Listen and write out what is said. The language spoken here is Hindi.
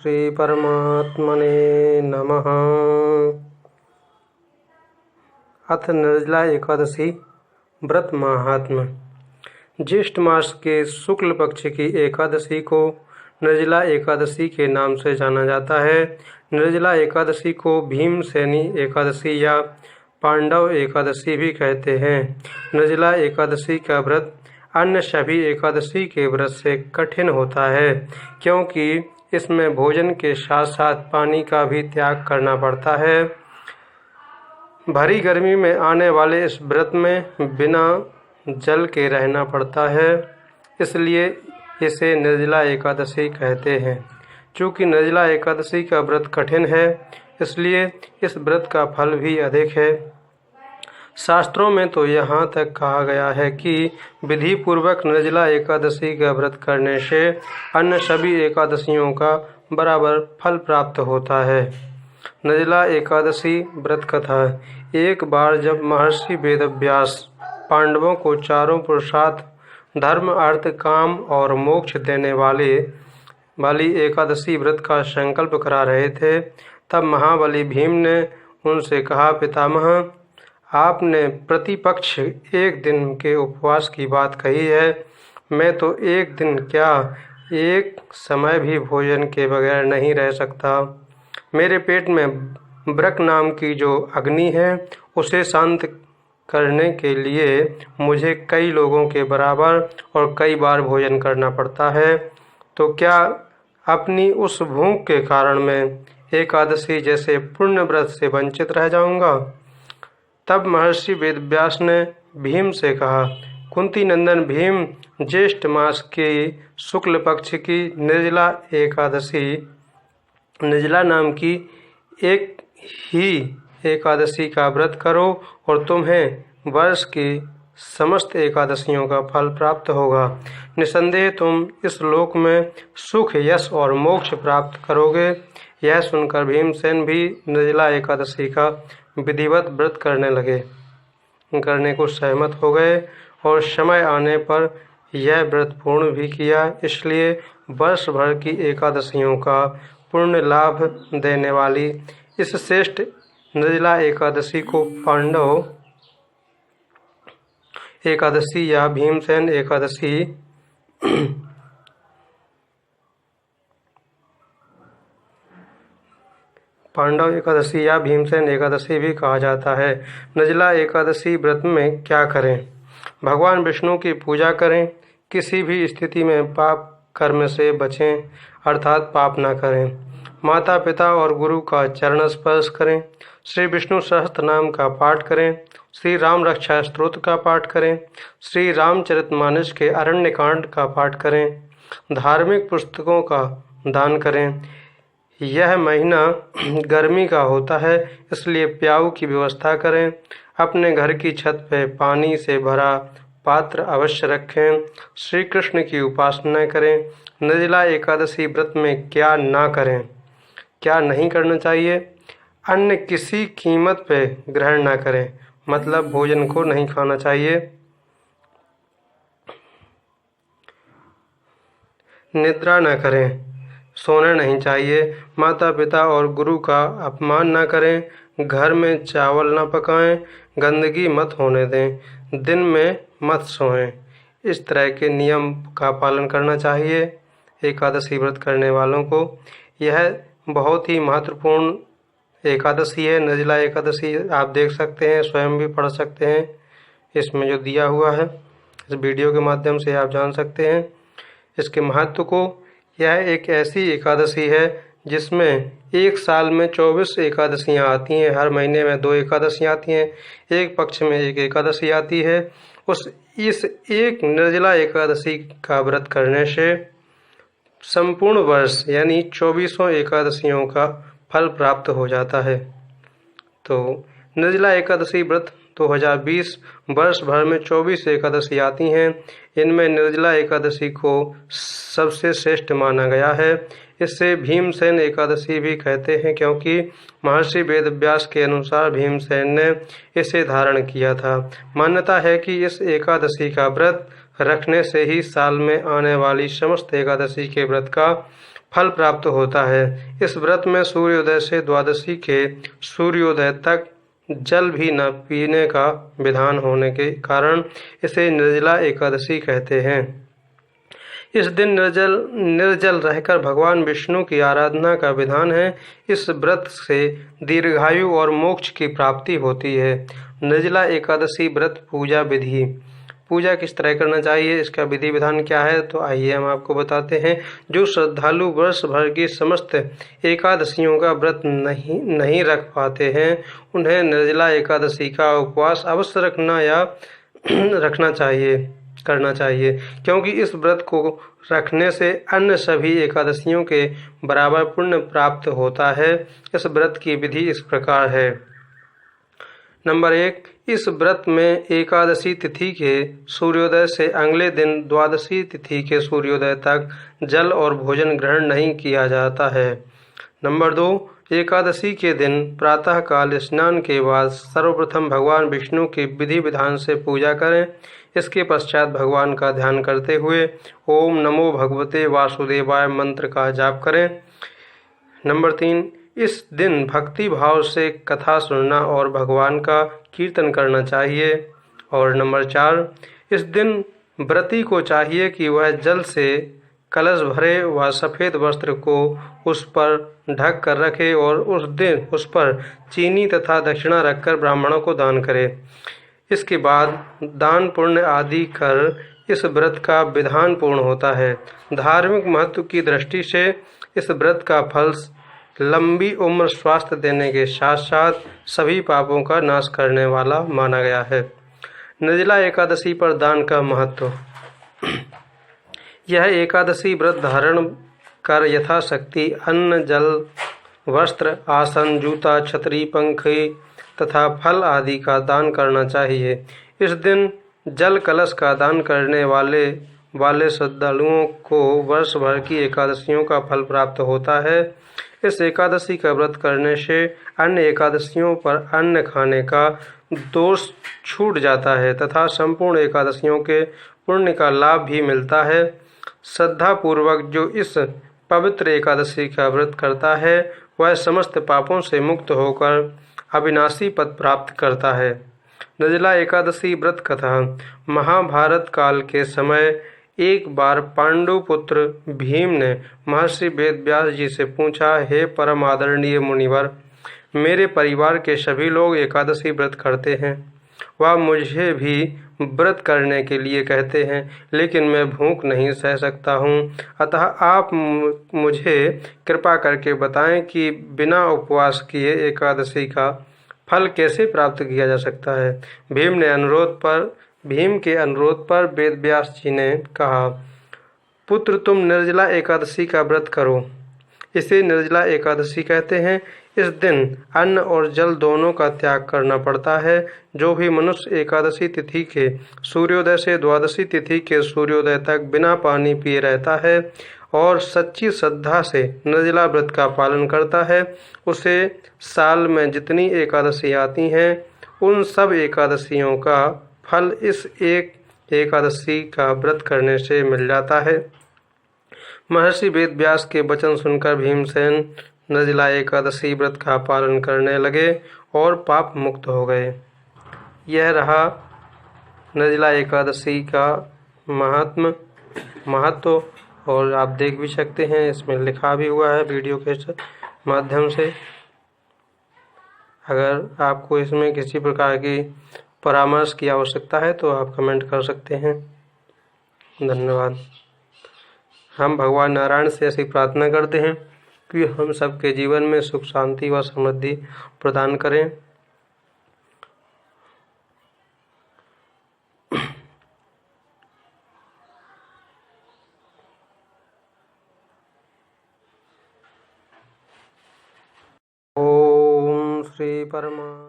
श्री परमात्मने नमः। अथ निर्जला एकादशी व्रत महात्म्य। ज्येष्ठ मास के शुक्ल पक्ष की एकादशी को निर्जला एकादशी के नाम से जाना जाता है। निर्जला एकादशी को भीमसेनी एकादशी या पांडव एकादशी भी कहते हैं। निर्जला एकादशी का व्रत अन्य सभी एकादशी के व्रत से कठिन होता है, क्योंकि इसमें भोजन के साथ साथ पानी का भी त्याग करना पड़ता है। भरी गर्मी में आने वाले इस व्रत में बिना जल के रहना पड़ता है, इसलिए इसे निर्जला एकादशी कहते हैं। चूँकि निर्जला एकादशी का व्रत कठिन है, इसलिए इस व्रत का फल भी अधिक है। शास्त्रों में तो यहाँ तक कहा गया है कि विधि पूर्वक निर्जला एकादशी का व्रत करने से अन्य सभी एकादशियों का बराबर फल प्राप्त होता है। निर्जला एकादशी व्रत कथा। एक बार जब महर्षि वेदव्यास पांडवों को चारों पुरुषार्थ धर्म, अर्थ, काम और मोक्ष देने वाली एकादशी व्रत का संकल्प करा रहे थे, तब महाबली भीम ने उनसे कहा, पितामह, आपने प्रतिपक्ष एक दिन के उपवास की बात कही है। मैं तो एक दिन क्या, एक समय भी भोजन के बगैर नहीं रह सकता। मेरे पेट में ब्रक नाम की जो अग्नि है, उसे शांत करने के लिए मुझे कई लोगों के बराबर और कई बार भोजन करना पड़ता है। तो क्या अपनी उस भूख के कारण मैं एकादशी जैसे पुण्य व्रत से वंचित रह जाऊंगा? तब महर्षि वेदव्यास ने भीम से कहा, कुंती नंदन भीम, ज्येष्ठ मास के शुक्ल पक्ष की निर्जला एकादशी, निर्जला नाम की एक ही एकादशी का व्रत करो और तुम्हें वर्ष की समस्त एकादशियों का फल प्राप्त होगा। निसंदेह तुम इस लोक में सुख, यश और मोक्ष प्राप्त करोगे। यह सुनकर भीमसेन भी निर्जला एकादशी का विधिवत व्रत करने को सहमत हो गए और समय आने पर यह व्रत पूर्ण भी किया। इसलिए वर्ष भर की एकादशियों का पूर्ण लाभ देने वाली इस श्रेष्ठ निर्जला एकादशी को पांडव एकादशी या भीमसेन एकादशी भी कहा जाता है। निर्जला एकादशी व्रत में क्या करें? भगवान विष्णु की पूजा करें। किसी भी स्थिति में पाप कर्म से बचें, अर्थात पाप न करें। माता पिता और गुरु का चरण स्पर्श करें। श्री विष्णु सहस्त्र नाम का पाठ करें। श्री राम रक्षा स्तोत्र का पाठ करें। श्री रामचरितमानस के अरण्य कांड का पाठ करें। धार्मिक पुस्तकों का दान करें। यह महीना गर्मी का होता है, इसलिए प्याऊ की व्यवस्था करें। अपने घर की छत पर पानी से भरा पात्र अवश्य रखें। श्री कृष्ण की उपासना करें। निर्जला एकादशी व्रत में क्या ना करें, क्या नहीं करना चाहिए? अन्य किसी कीमत पे ग्रहण ना करें, मतलब भोजन को नहीं खाना चाहिए। निद्रा न करें, सोना नहीं चाहिए। माता पिता और गुरु का अपमान न करें। घर में चावल न पकाएं। गंदगी मत होने दें। दिन में मत सोएं। इस तरह के नियम का पालन करना चाहिए एकादशी व्रत करने वालों को। यह बहुत ही महत्वपूर्ण एकादशी है। निर्जला एकादशी आप देख सकते हैं, स्वयं भी पढ़ सकते हैं। इसमें जो दिया हुआ है, इस वीडियो के माध्यम से आप जान सकते हैं इसके महत्व को। यह एक ऐसी एकादशी है जिसमें एक साल में 24 एकादशियाँ आती हैं। हर महीने में 2 एकादशियाँ आती हैं। एक पक्ष में एक एकादशी आती है। इस एक निर्जला एकादशी का व्रत करने से संपूर्ण वर्ष यानी 24 एकादशियों का फल प्राप्त हो जाता है। तो निर्जला एकादशी व्रत 2020 वर्ष भर में 24 एकादशी आती हैं। इनमें निर्जला एकादशी को सबसे श्रेष्ठ माना गया है। इसे भीमसेन एकादशी भी कहते हैं, क्योंकि महर्षि वेदव्यास के अनुसार भीमसेन ने इसे धारण किया था। मान्यता है कि इस एकादशी का व्रत रखने से ही साल में आने वाली समस्त एकादशी के व्रत का फल प्राप्त होता है। इस व्रत में सूर्योदय से द्वादशी के सूर्योदय तक जल भी न पीने का विधान होने के कारण इसे निर्जला एकादशी कहते हैं। इस दिन निर्जल रहकर भगवान विष्णु की आराधना का विधान है। इस व्रत से दीर्घायु और मोक्ष की प्राप्ति होती है। निर्जला एकादशी व्रत पूजा विधि। पूजा किस तरह करना चाहिए, इसका विधि विधान क्या है, तो आइए हम आपको बताते हैं। जो श्रद्धालु वर्ष भर की समस्त एकादशियों का व्रत नहीं रख पाते हैं, उन्हें निर्जला एकादशी का उपवास अवश्य रखना या करना चाहिए, क्योंकि इस व्रत को रखने से अन्य सभी एकादशियों के बराबर पुण्य प्राप्त होता है। इस व्रत की विधि इस प्रकार है। नंबर 1, इस व्रत में एकादशी तिथि के सूर्योदय से अगले दिन द्वादशी तिथि के सूर्योदय तक जल और भोजन ग्रहण नहीं किया जाता है। नंबर 2, एकादशी के दिन प्रातःकाल स्नान के बाद सर्वप्रथम भगवान विष्णु की विधि विधान से पूजा करें। इसके पश्चात भगवान का ध्यान करते हुए ओम नमो भगवते वासुदेवाय मंत्र का जाप करें। नंबर 3, इस दिन भक्ति भाव से कथा सुनना और भगवान का कीर्तन करना चाहिए। और नंबर 4, इस दिन व्रती को चाहिए कि वह जल से कलश भरे व सफ़ेद वस्त्र को उस पर ढक कर रखे और उस दिन उस पर चीनी तथा दक्षिणा रखकर ब्राह्मणों को दान करे। इसके बाद दान पुण्य आदि कर इस व्रत का विधान पूर्ण होता है। धार्मिक महत्व की दृष्टि से इस व्रत का फल लंबी उम्र, स्वास्थ्य देने के साथ साथ सभी पापों का नाश करने वाला माना गया है। निर्जला एकादशी पर दान का महत्व। यह एकादशी व्रत धारण कर यथाशक्ति अन्न, जल, वस्त्र, आसन, जूता, छतरी, पंखे तथा फल आदि का दान करना चाहिए। इस दिन जल कलश का दान करने वाले श्रद्धालुओं को वर्ष भर की एकादशियों का फल प्राप्त होता है। इस एकादशी का व्रत करने से अन्य एकादशियों पर अन्न खाने का दोष छूट जाता है तथा संपूर्ण एकादशियों के पुण्य का लाभ भी मिलता है। श्रद्धापूर्वक जो इस पवित्र एकादशी का व्रत करता है, वह समस्त पापों से मुक्त होकर अविनाशी पद प्राप्त करता है। निर्जला एकादशी व्रत कथा। महाभारत काल के समय एक बार पांडु पुत्र भीम ने महर्षि वेदव्यास जी से पूछा, हे परम आदरणीय मुनिवर, मेरे परिवार के सभी लोग एकादशी व्रत करते हैं। वह मुझे भी व्रत करने के लिए कहते हैं, लेकिन मैं भूख नहीं सह सकता हूँ। अतः आप मुझे कृपा करके बताएं कि बिना उपवास किए एकादशी का फल कैसे प्राप्त किया जा सकता है। भीम के अनुरोध पर वेदव्यास जी ने कहा, पुत्र, तुम निर्जला एकादशी का व्रत करो। इसे निर्जला एकादशी कहते हैं। इस दिन अन्न और जल दोनों का त्याग करना पड़ता है। जो भी मनुष्य एकादशी तिथि के सूर्योदय से द्वादशी तिथि के सूर्योदय तक बिना पानी पिए रहता है और सच्ची श्रद्धा से निर्जला व्रत का पालन करता है, उसे साल में जितनी एकादशी आती हैं, उन सब एकादशियों का फल इस एक एकादशी का व्रत करने से मिल जाता है। महर्षि वेदव्यास के वचन सुनकर भीमसेन निर्जला एकादशी व्रत का पालन करने लगे और पाप मुक्त हो गए। यह रहा निर्जला एकादशी का महत्व और आप देख भी सकते हैं, इसमें लिखा भी हुआ है वीडियो के माध्यम से। अगर आपको इसमें किसी प्रकार की परामर्श की आवश्यकता है तो आप कमेंट कर सकते हैं। धन्यवाद। हम भगवान नारायण से ऐसी प्रार्थना करते हैं कि हम सबके जीवन में सुख, शांति व समृद्धि प्रदान करें। ओम श्री परमा